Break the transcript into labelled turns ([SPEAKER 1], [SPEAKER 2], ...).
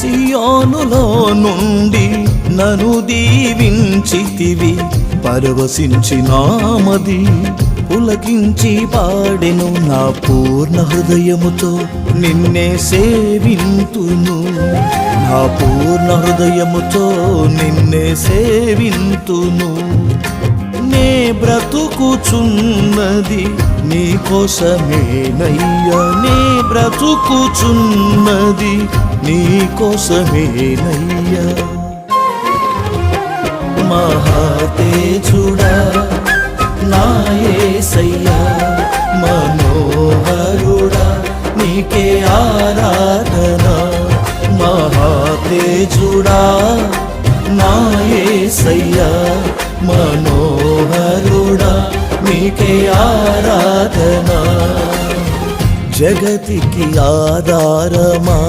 [SPEAKER 1] సియోనులో నుండి నన్ను దీవించితివి, పరవశించినామది పులకించి పాడెను. నా పూర్ణ హృదయముతో నిన్నే సేవింతును, నా పూర్ణ హృదయముతో నిన్నే సేవింతును. నే బ్రతుకుచున్నది నీ కోసమేనయ్యా, నే బ్రతుకుచున్నది నీ కోసమేనయ్యా. మహాతేజుడా నా యేసయ్యా, మనోహరుడా నీకే ఆరాధన. మహాతేజుడా నా యేసయ్యా, మనోహరుడా నీకే ఆరాధన. జగతికి ఆధారమా